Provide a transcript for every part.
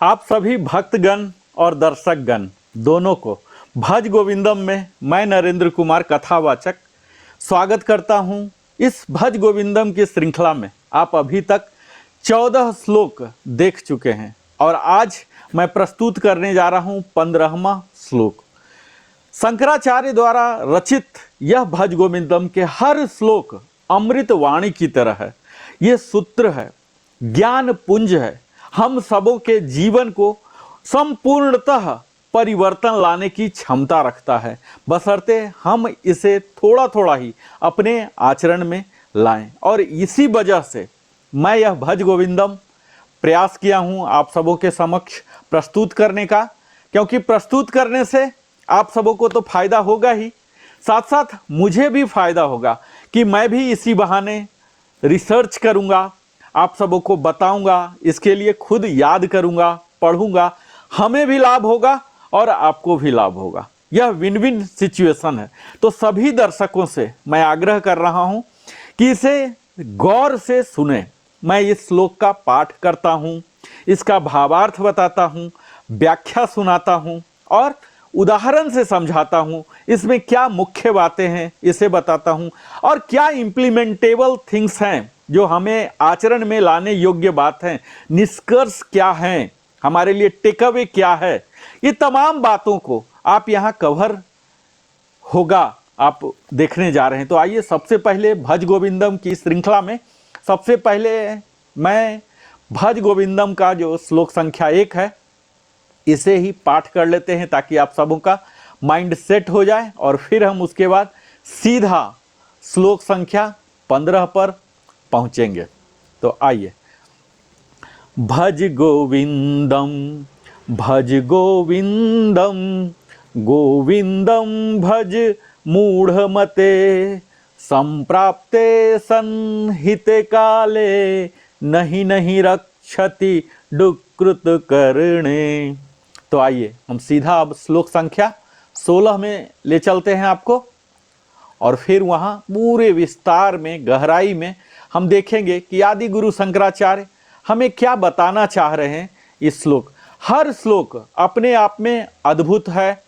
आप सभी भक्तगण और दर्शकगण दोनों को भज गोविंदम में मैं नरेंद्र कुमार कथावाचक स्वागत करता हूं। इस भज गोविंदम की श्रृंखला में आप अभी तक 14 श्लोक देख चुके हैं और आज मैं प्रस्तुत करने जा रहा हूं 15वां श्लोक। शंकराचार्य द्वारा रचित यह भज गोविंदम के हर श्लोक अमृत वाणी की तरह है। ये सूत्र है, ज्ञान पुंज है, हम सबों के जीवन को संपूर्णतः परिवर्तन लाने की क्षमता रखता है, बशर्ते हम इसे थोड़ा थोड़ा ही अपने आचरण में लाएं। और इसी वजह से मैं यह भज गोविंदम प्रयास किया हूं आप सबों के समक्ष प्रस्तुत करने का, क्योंकि प्रस्तुत करने से आप सबों को तो फायदा होगा ही, साथ साथ मुझे भी फायदा होगा कि मैं भी इसी बहाने रिसर्च करूंगा, आप सबों को बताऊंगा, इसके लिए खुद याद करूंगा, पढ़ूंगा, हमें भी लाभ होगा और आपको भी लाभ होगा। यह विन विन सिचुएशन है। तो सभी दर्शकों से मैं आग्रह कर रहा हूं कि इसे गौर से सुने। मैं इस श्लोक का पाठ करता हूं, इसका भावार्थ बताता हूं, व्याख्या सुनाता हूं और उदाहरण से समझाता हूं। इसमें क्या मुख्य बातें हैं इसे बताता हूं और क्या इम्प्लीमेंटेबल थिंग्स हैं जो हमें आचरण में लाने योग्य बात है, निष्कर्ष क्या है, हमारे लिए टेक अवे क्या है। ये तमाम बातों को आप यहाँ कवर होगा, आप देखने जा रहे हैं। तो आइए सबसे पहले भज गोविंदम की श्रृंखला में सबसे पहले मैं भज गोविंदम का जो श्लोक संख्या 1 है इसे ही पाठ कर लेते हैं ताकि आप सबों का माइंड सेट हो जाए और फिर हम उसके बाद सीधा श्लोक संख्या 15 पर पहुंचेंगे। तो आइए। भज गोविंदम गोविंदम भज मूढ़मते संप्राप्ते सन्हिते काले नहीं नहीं रक्षति दुकृत करणे। तो आइए हम सीधा अब श्लोक संख्या 16 में ले चलते हैं आपको और फिर वहाँ पूरे विस्तार में गहराई में हम देखेंगे कि आदि गुरु शंकराचार्य हमें क्या बताना चाह रहे हैं। इस श्लोक, हर श्लोक अपने आप में अद्भुत है,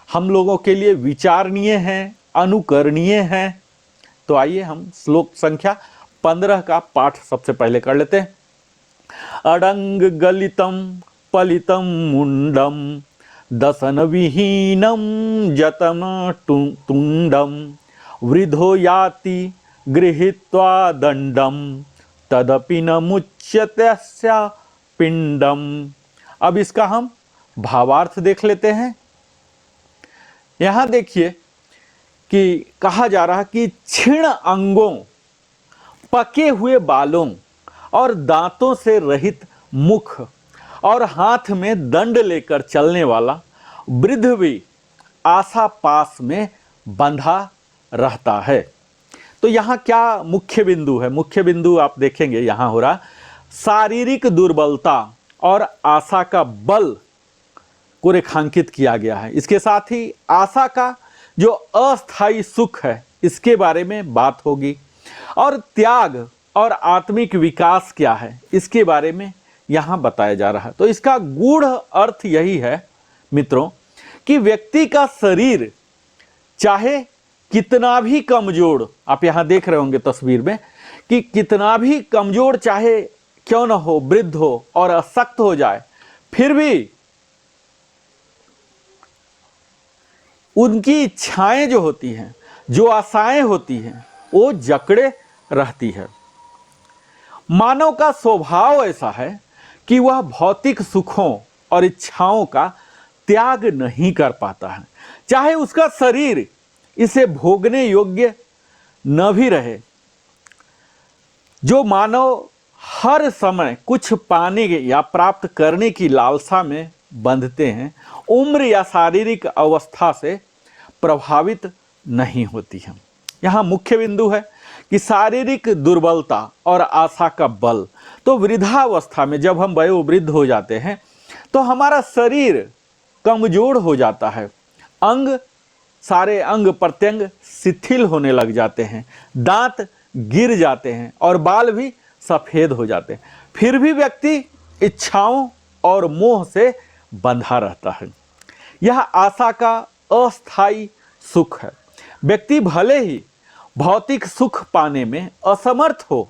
हम लोगों के लिए विचारणीय है, अनुकरणीय है। तो आइए हम श्लोक संख्या 15 का पाठ सबसे पहले कर लेते हैं। अडंग गलितम पलितम मुंडम दसन विहीनम जतम तुंडम वृद्धो याति गृहीत्वा दंडम तदपि न मुच्यते पिंडम। अब इसका हम भावार्थ देख लेते हैं। यहां देखिए कि कहा जा रहा कि क्षीण अंगों, पके हुए बालों और दांतों से रहित मुख और हाथ में दंड लेकर चलने वाला वृद्ध भी आशा पास में बंधा रहता है। तो यहाँ क्या मुख्य बिंदु है? मुख्य बिंदु आप देखेंगे यहाँ हो रहा शारीरिक दुर्बलता और आशा का बल को रेखांकित किया गया है। इसके साथ ही आशा का जो अस्थायी सुख है इसके बारे में बात होगी और त्याग और आत्मिक विकास क्या है इसके बारे में यहाँ बताया जा रहा है। तो इसका गूढ़ अर्थ यही है मित्रों कि व्यक्ति का शरीर चाहे कितना भी कमजोर, आप यहाँ देख रहे होंगे तस्वीर में कि कितना भी कमजोर चाहे क्यों ना हो, वृद्ध हो और अशक्त हो जाए, फिर भी उनकी इच्छाएं जो होती हैं, जो आशाएं होती हैं, वो जकड़े रहती है। मानव का स्वभाव ऐसा है कि वह भौतिक सुखों और इच्छाओं का त्याग नहीं कर पाता है, चाहे उसका शरीर इसे भोगने योग्य न भी रहे। जो मानव हर समय कुछ पाने या प्राप्त करने की लालसा में बंधते हैं, उम्र या शारीरिक अवस्था से प्रभावित नहीं होती है। यहाँ मुख्य बिंदु है कि शारीरिक दुर्बलता और आशा का बल। तो वृद्धावस्था में जब हम वयोवृद्ध हो जाते हैं तो हमारा शरीर कमजोर हो जाता है, सारे अंग प्रत्यंग शिथिल होने लग जाते हैं, दांत गिर जाते हैं और बाल भी सफेद हो जाते हैं। फिर भी व्यक्ति इच्छाओं और मोह से बंधा रहता है। यह आशा का अस्थायी सुख है। व्यक्ति भले ही भौतिक सुख पाने में असमर्थ हो,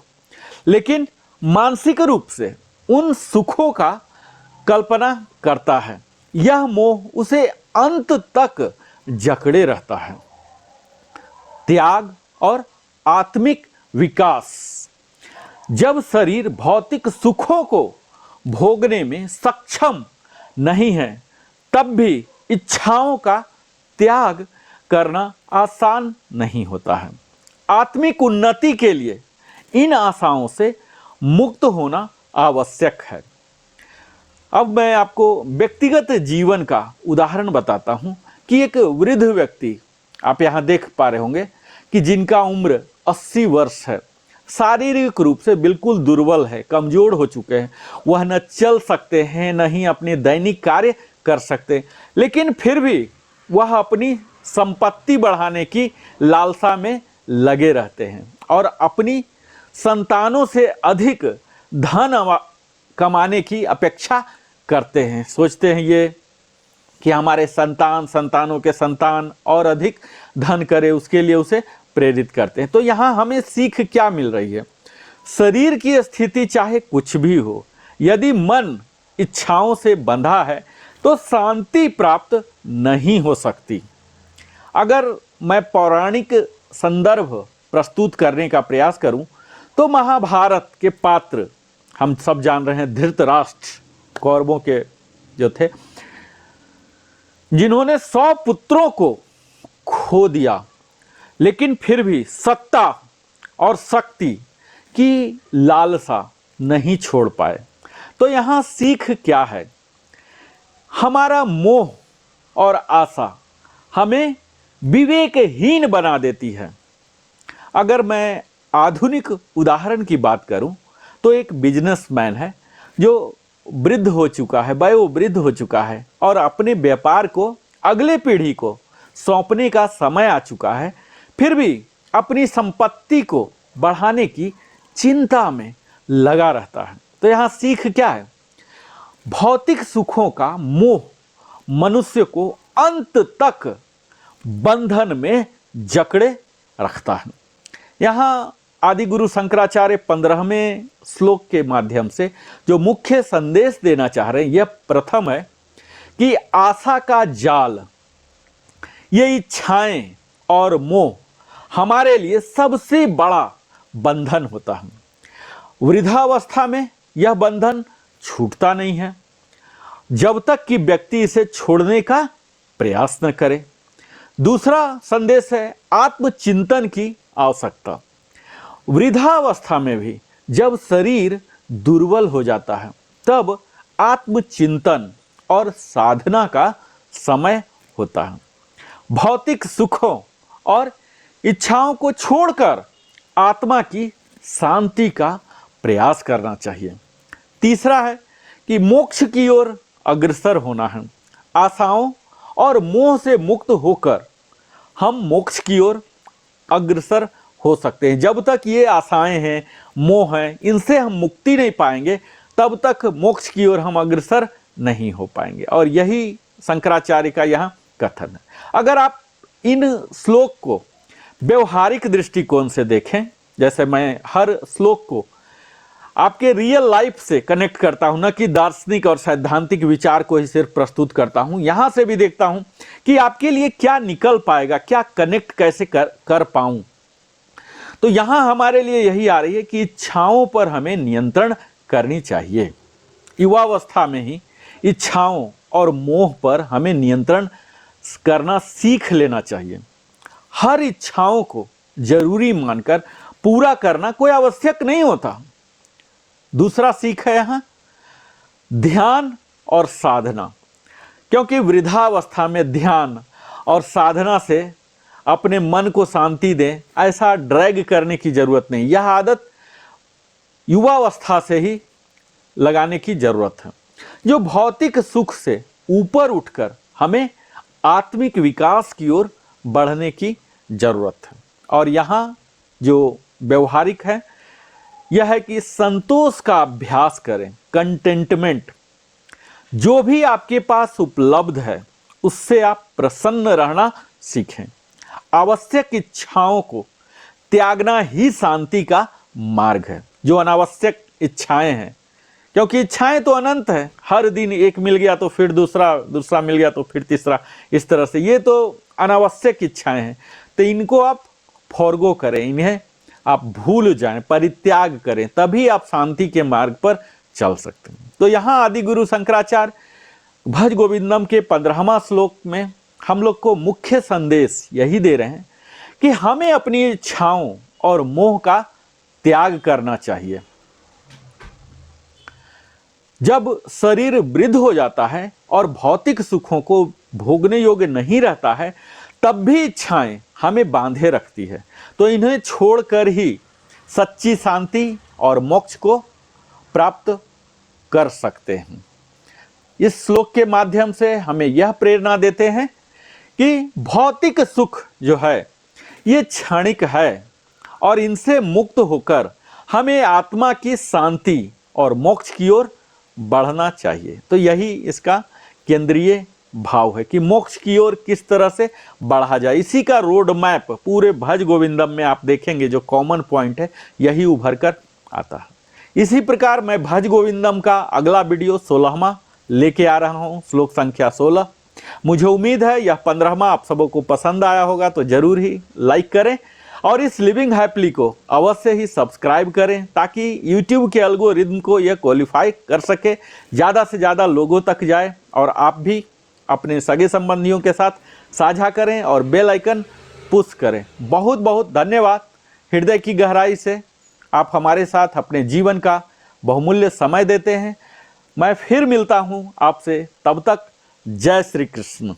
लेकिन मानसिक रूप से उन सुखों का कल्पना करता है। यह मोह उसे अंत तक जकड़े रहता है। त्याग और आत्मिक विकास। जब शरीर भौतिक सुखों को भोगने में सक्षम नहीं है, तब भी इच्छाओं का त्याग करना आसान नहीं होता है। आत्मिक उन्नति के लिए इन आशाओं से मुक्त होना आवश्यक है। अब मैं आपको व्यक्तिगत जीवन का उदाहरण बताता हूं कि एक वृद्ध व्यक्ति, आप यहां देख पा रहे होंगे कि जिनका उम्र 80 वर्ष है, शारीरिक रूप से बिल्कुल दुर्बल है, कमजोर हो चुके हैं। वह न चल सकते हैं, न ही अपने दैनिक कार्य कर सकते, लेकिन फिर भी वह अपनी संपत्ति बढ़ाने की लालसा में लगे रहते हैं और अपनी संतानों से अधिक धन कमाने की अपेक्षा करते हैं। सोचते हैं ये कि हमारे संतानों के संतान और अधिक धन करे, उसके लिए उसे प्रेरित करते हैं। तो यहाँ हमें सीख क्या मिल रही है? शरीर की स्थिति चाहे कुछ भी हो, यदि मन इच्छाओं से बंधा है तो शांति प्राप्त नहीं हो सकती। अगर मैं पौराणिक संदर्भ प्रस्तुत करने का प्रयास करूं तो महाभारत के पात्र हम सब जान रहे हैं, धृतराष्ट्र कौरवों के जो थे, जिन्होंने 100 पुत्रों को खो दिया, लेकिन फिर भी सत्ता और शक्ति की लालसा नहीं छोड़ पाए। तो यहाँ सीख क्या है? हमारा मोह और आशा हमें विवेकहीन बना देती है। अगर मैं आधुनिक उदाहरण की बात करूं तो एक बिजनेसमैन है जो वृद्ध हो चुका है, वयोवृद्ध हो चुका है और अपने व्यापार को अगले पीढ़ी को सौंपने का समय आ चुका है, फिर भी अपनी संपत्ति को बढ़ाने की चिंता में लगा रहता है। तो यहाँ सीख क्या है? भौतिक सुखों का मोह मनुष्य को अंत तक बंधन में जकड़े रखता है। यहाँ आदि गुरु शंकराचार्य 15वें श्लोक के माध्यम से जो मुख्य संदेश देना चाह रहे हैं, यह प्रथम है कि आशा का जाल, ये इच्छाएं और मोह हमारे लिए सबसे बड़ा बंधन होता है। वृद्धावस्था में यह बंधन छूटता नहीं है जब तक कि व्यक्ति इसे छोड़ने का प्रयास न करे। दूसरा संदेश है आत्मचिंतन की आवश्यकता। वृद्धावस्था में भी जब शरीर दुर्बल हो जाता है, तब आत्मचिंतन और साधना का समय होता है। भौतिक सुखों और इच्छाओं को छोड़कर आत्मा की शांति का प्रयास करना चाहिए। तीसरा है कि मोक्ष की ओर अग्रसर होना है। आशाओं और मोह से मुक्त होकर हम मोक्ष की ओर अग्रसर हो सकते हैं। जब तक ये आशाएं हैं, मोह हैं, इनसे हम मुक्ति नहीं पाएंगे, तब तक मोक्ष की ओर हम अग्रसर नहीं हो पाएंगे। और यही शंकराचार्य का यहाँ कथन है। अगर आप इन श्लोक को व्यवहारिक दृष्टिकोण से देखें, जैसे मैं हर श्लोक को आपके रियल लाइफ से कनेक्ट करता हूं, न कि दार्शनिक और सैद्धांतिक विचार को ही सिर्फ प्रस्तुत करता हूं, यहां से भी देखता हूं कि आपके लिए क्या निकल पाएगा, क्या कनेक्ट कैसे कर पाऊं। तो यहां हमारे लिए यही आ रही है कि इच्छाओं पर हमें नियंत्रण करनी चाहिए। युवावस्था में ही इच्छाओं और मोह पर हमें नियंत्रण करना सीख लेना चाहिए। हर इच्छाओं को जरूरी मानकर पूरा करना कोई आवश्यक नहीं होता। दूसरा सीख है यहां ध्यान और साधना, क्योंकि वृद्धावस्था में ध्यान और साधना से अपने मन को शांति दें, ऐसा ड्रैग करने की जरूरत नहीं। यह आदत युवावस्था से ही लगाने की जरूरत है। जो भौतिक सुख से ऊपर उठकर हमें आत्मिक विकास की ओर बढ़ने की जरूरत है। और यहाँ जो व्यवहारिक है यह है कि संतोष का अभ्यास करें, कंटेंटमेंट। जो भी आपके पास उपलब्ध है उससे आप प्रसन्न रहना सीखें। आवश्यक इच्छाओं को त्यागना ही शांति का मार्ग है। जो अनावश्यक इच्छाएं हैं, क्योंकि इच्छाएं तो अनंत है, हर दिन एक मिल गया तो फिर दूसरा, दूसरा मिल गया तो फिर तीसरा, इस तरह से ये तो अनावश्यक इच्छाएं हैं। तो इनको आप फॉरगो करें, इन्हें आप भूल जाएं, परित्याग करें, तभी आप शांति के मार्ग पर चल सकते हैं। तो यहाँ आदि गुरु शंकराचार्य भज गोविंदम के 15वां श्लोक में हम लोग को मुख्य संदेश यही दे रहे हैं कि हमें अपनी इच्छाओं और मोह का त्याग करना चाहिए। जब शरीर वृद्ध हो जाता है और भौतिक सुखों को भोगने योग्य नहीं रहता है, तब भी इच्छाएं हमें बांधे रखती है। तो इन्हें छोड़कर ही सच्ची शांति और मोक्ष को प्राप्त कर सकते हैं। इस श्लोक के माध्यम से हमें यह प्रेरणा देते हैं कि भौतिक सुख जो है ये क्षणिक है और इनसे मुक्त होकर हमें आत्मा की शांति और मोक्ष की ओर बढ़ना चाहिए। तो यही इसका केंद्रीय भाव है कि मोक्ष की ओर किस तरह से बढ़ा जाए। इसी का रोड मैप पूरे भज गोविंदम में आप देखेंगे, जो कॉमन पॉइंट है यही उभर कर आता है। इसी प्रकार मैं भज गोविंदम का अगला वीडियो 16वां लेके आ रहा हूं, श्लोक संख्या 16। मुझे उम्मीद है यह 15वां आप सबों को पसंद आया होगा, तो जरूर ही लाइक करें और इस लिविंग हैप्पली को अवश्य ही सब्सक्राइब करें, ताकि यूट्यूब के एल्गोरिदम को यह क्वालिफाई कर सके, ज़्यादा से ज़्यादा लोगों तक जाए और आप भी अपने सगे संबंधियों के साथ साझा करें और बेल आइकन पुश करें। बहुत बहुत धन्यवाद। हृदय की गहराई से आप हमारे साथ अपने जीवन का बहुमूल्य समय देते हैं। मैं फिर मिलता हूँ आपसे, तब तक जय श्री कृष्ण।